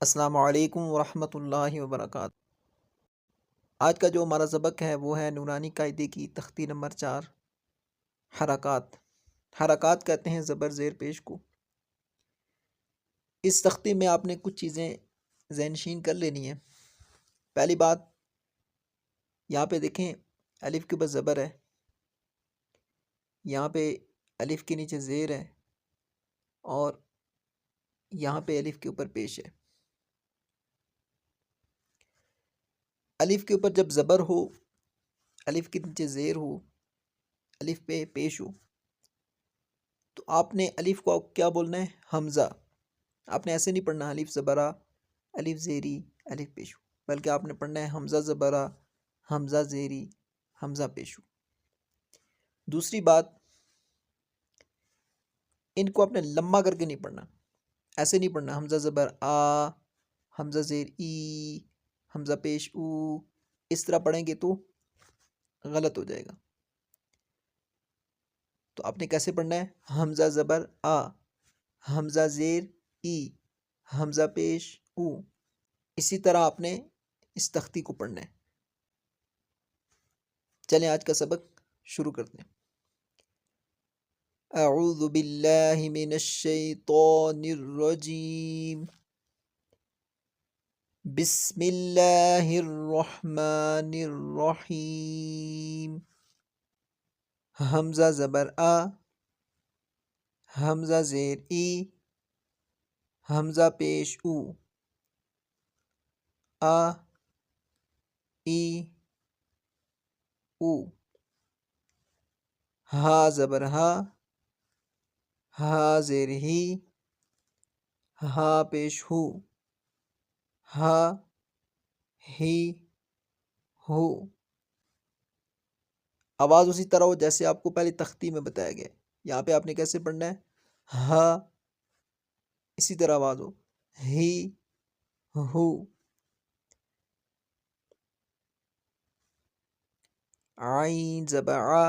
السلام علیکم ورحمۃ اللہ وبرکاتہ۔ آج کا جو ہمارا سبق ہے وہ ہے نورانی قاعدے کی تختی نمبر 4، حرکات۔ حرکات کہتے ہیں زبر زیر پیش کو۔ اس تختی میں آپ نے کچھ چیزیں ذہن نشین کر لینی ہیں۔ پہلی بات، یہاں پہ دیکھیں الف کے اوپر زبر ہے، یہاں پہ الف کے نیچے زیر ہے، اور یہاں پہ الف کے اوپر پیش ہے۔ الف کے اوپر جب زبر ہو، الف کے نیچے زیر ہو، الف پہ پیش ہو، تو آپ نے الف کو کیا بولنا ہے؟ حمزہ۔ آپ نے ایسے نہیں پڑھنا الف زبرہ، الف زیری، الف پیشو، بلکہ آپ نے پڑھنا ہے حمزہ زبرہ، حمزہ زیری، حمزہ پیشو۔ دوسری بات، ان کو آپ نے لمبا کر کے نہیں پڑھنا، ایسے نہیں پڑھنا حمزہ زبر آ، حمزہ زیر ای، حمزہ پیش او، اس طرح پڑھیں گے تو غلط ہو جائے گا۔ تو آپ نے کیسے پڑھنا ہے؟ حمزہ زبر آ، حمزہ زیر ای، حمزہ پیش او، اسی طرح آپ نے اس تختی کو پڑھنا ہے۔ چلیں آج کا سبق شروع کرتے ہیں۔ اعوذ باللہ من الشیطان الرجیم، بسم اللہ الرحمن الرحیم۔ حمزہ زبر آ، حمزہ زیر ای، حمزہ پیش او، آ، ای، او۔ ہا زبر ہا، ہا زیر ہی، ہا پیش ہو، ہا، ہی، ہو۔ آواز اسی طرح ہو جیسے آپ کو پہلے تختی میں بتایا گیا۔ یہاں پہ آپ نے کیسے پڑھنا ہے؟ ہا، اسی طرح آواز ہو، ہی، ہو۔ عین زبر آ،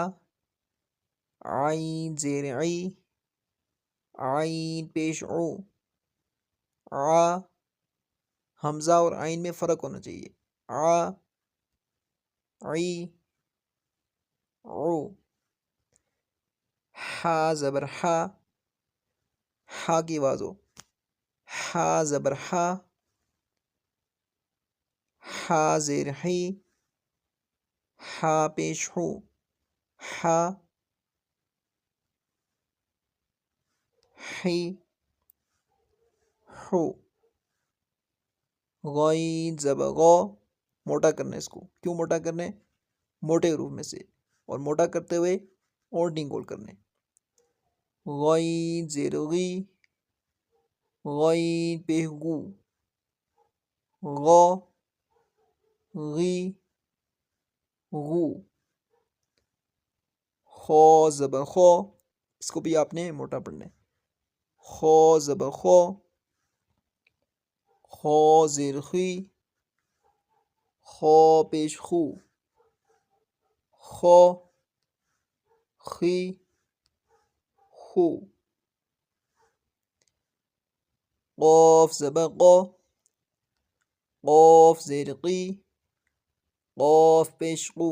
عین زیر عی، عین پیش او، آ۔ حمزہ اور عین میں فرق ہونا چاہیے، آ، عی، او۔ ہا زبر ہا، ہا کی آواز ہو، ہا زبر ہا، ہا زیر ہی، ہا پیش ہو، ہا، ہی، ہو۔ غین زبر غو، موٹا کرنا ہے اس کو۔ کیوں موٹا کرنا ہے؟ موٹے حروف میں سے، اور موٹا کرتے ہوئے اور نہیں گول کرنے۔ غین زیر غی، غین پہ غو، غو، غی، غو۔ خو زبر خو، اس کو بھی آپ نے موٹا پڑھنا ہے۔ خو زبر خو، خو زیر خی، خو پیش خو، خو، خی، خو۔ قوف زبر قو، قوف زیر قی، قوف پیش قو،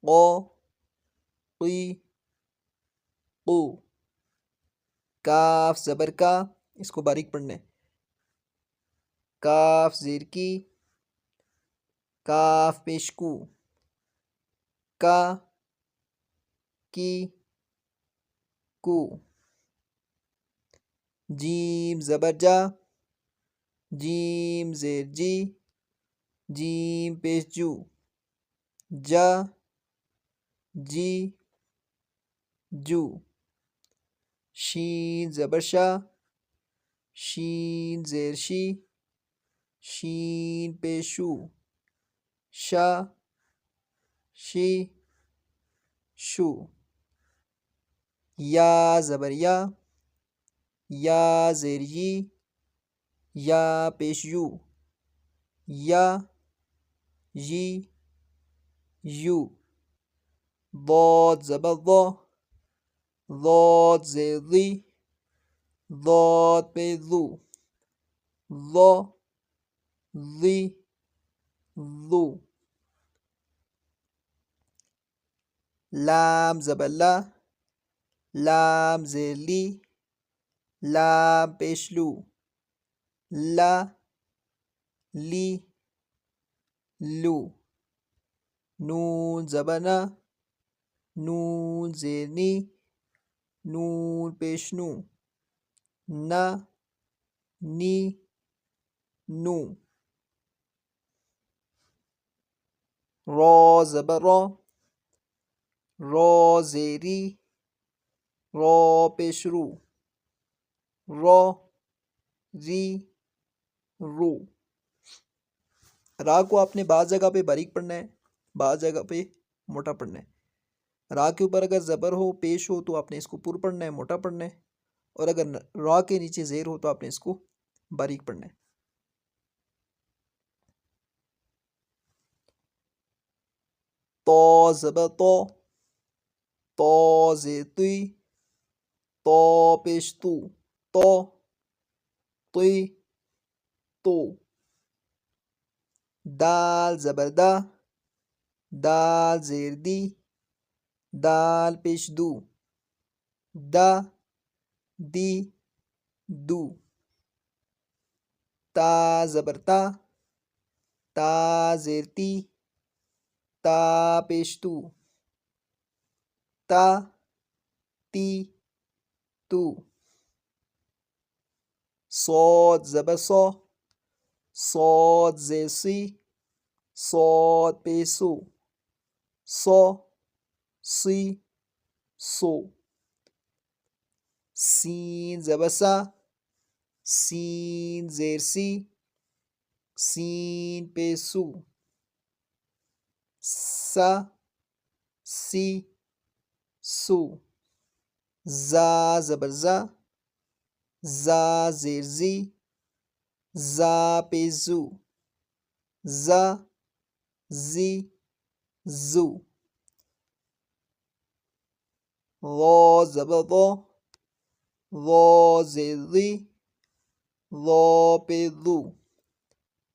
قو، قی، قو۔ کاف زبر کا، اس کو باریک پڑھنا ہے۔ کاف زیر کی، کاف پیش کو، کا، کی، کو۔ جیم زبر جا، جیم زیر جی، جیم پیش جو، جا، جی، جو۔ شین زبر شا، شین زیر شی، شین پیشو، شا، شی، شو۔ یا زبر یا، یا زیر یی، یا پیش یو، یا، یی، یو۔ ضاد زبر ضا، ضاد زیر ضی، ضاد پیش ضو، ظ ظی ظو، لام زبر لا، لام زیر لی، لام پیش لو، لا لی لو، نون زبر نا، نون زیر نی، نون پیش نو، نا نی نو، را زبر را، را زیری، را پیش رو، را ری رو۔ را کو آپ نے بعض جگہ پہ باریک پڑھنا ہے، بعض جگہ پہ موٹا پڑھنا ہے۔ را کے اوپر اگر زبر ہو، پیش ہو، تو آپ نے اس کو پر پڑھنا ہے، موٹا پڑھنا ہے، اور اگر را کے نیچے زیر ہو تو آپ نے اس کو باریک پڑھنا ہے۔ تو زبر تو، تو زیر توی، تو پیش تو، تو توی تو، دال زبر دا، دال زیر دی، دال پیش دو، دا دی دو، تا زبر تا، تا زیر تی، تا پیش تو، تا تی تو، صاد زبر سو، صاد زیر سی، صاد پیش سو، سو سی سو، سین زبر سا، سین زیر سی، سین پیش سو، سا سی سو، زا زبر زا، زا زیر زی، زا پیش زو، زا زی زو، ظا زبر ظا، ظا زیر ظی، ظا پیش ظو،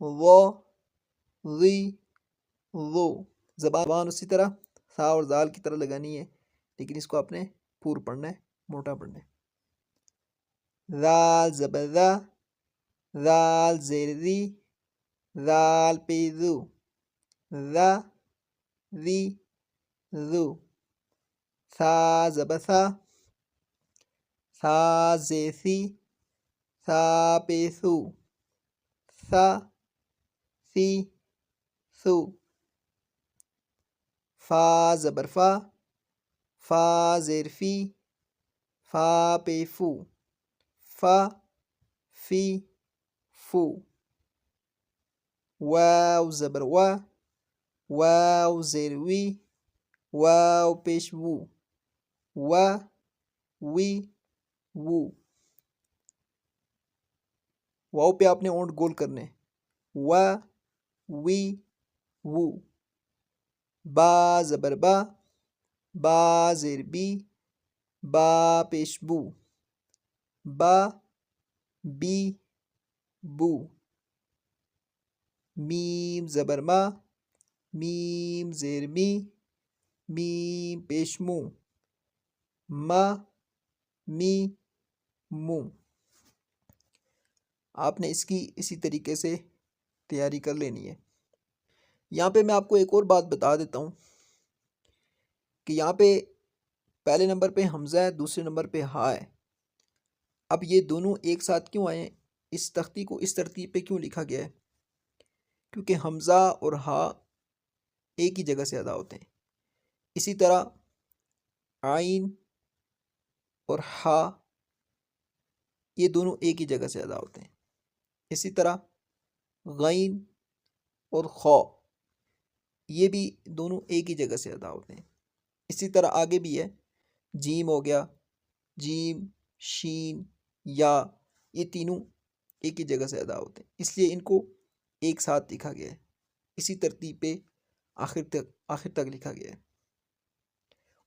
ظا ظی ظو۔ زبان اسی طرح سا اور زال کی طرح لگانی ہے، لیکن اس کو آپ نے پور پڑھنا ہے، موٹا پڑھنا ہے۔ ذال زبر ذا، ذال زیر ذی، ذال پیش ذو، ذا ذی ذو، ثا زبر ثا، ثا زیر ثی، ثا پیش ثو، ثا ثی ثو، فا زبر فا، فا زیر فی، فا پیش فو، فا فی فو، واو زبر وا، واو زیر وی، واو پیش وو، وا وی وو، واو پہ آپ نے اونٹ گول کرنے، وا وی وو، با زبر با، با زیر بی، با پیش بو، با بی بو، میم زبر ما، میم زیر می، میم پیش مو، ما می مو۔ آپ نے اس کی اسی طریقے سے تیاری کر لینی ہے۔ یہاں پہ میں آپ کو ایک اور بات بتا دیتا ہوں کہ یہاں پہ پہلے نمبر پہ حمزہ ہے، دوسرے نمبر پہ ہا ہے۔ اب یہ دونوں ایک ساتھ کیوں آئے ہیں؟ اس تختی کو اس ترتیب پہ کیوں لکھا گیا ہے؟ کیونکہ حمزہ اور ہا ایک ہی جگہ سے ادا ہوتے ہیں۔ اسی طرح عین اور ہا یہ دونوں ایک ہی جگہ سے ادا ہوتے ہیں۔ اسی طرح غین اور خا یہ بھی دونوں ایک ہی جگہ سے ادا ہوتے ہیں۔ اسی طرح آگے بھی ہے، جیم ہو گیا، جیم، شین، یا، یہ تینوں ایک ہی جگہ سے ادا ہوتے ہیں، اس لیے ان کو ایک ساتھ لکھا گیا ہے، اسی ترتیب پہ آخر تک لکھا گیا ہے۔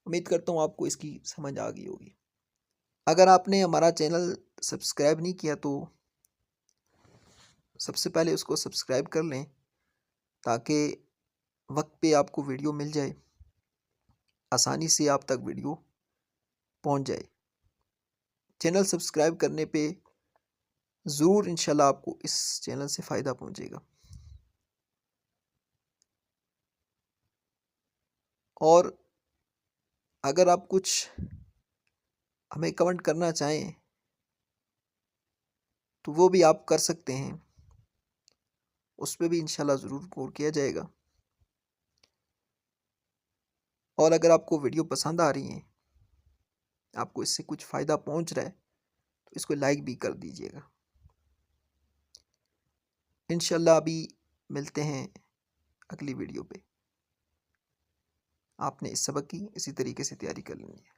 امید کرتا ہوں آپ کو اس کی سمجھ آ گئی ہوگی۔ اگر آپ نے ہمارا چینل سبسکرائب نہیں کیا تو سب سے پہلے اس کو سبسکرائب کر لیں تاکہ وقت پہ آپ کو ویڈیو مل جائے، آسانی سے آپ تک ویڈیو پہنچ جائے۔ چینل سبسکرائب کرنے پہ ضرور انشاءاللہ آپ کو اس چینل سے فائدہ پہنچے گا۔ اور اگر آپ کچھ ہمیں کمنٹ کرنا چاہیں تو وہ بھی آپ کر سکتے ہیں، اس پہ بھی انشاءاللہ ضرور غور کیا جائے گا۔ اور اگر آپ کو ویڈیو پسند آ رہی ہیں، آپ کو اس سے کچھ فائدہ پہنچ رہا ہے تو اس کو لائک بھی کر دیجیے گا۔ انشاءاللہ ابھی ملتے ہیں اگلی ویڈیو پہ۔ آپ نے اس سبق کی اسی طریقے سے تیاری کر لینی ہے۔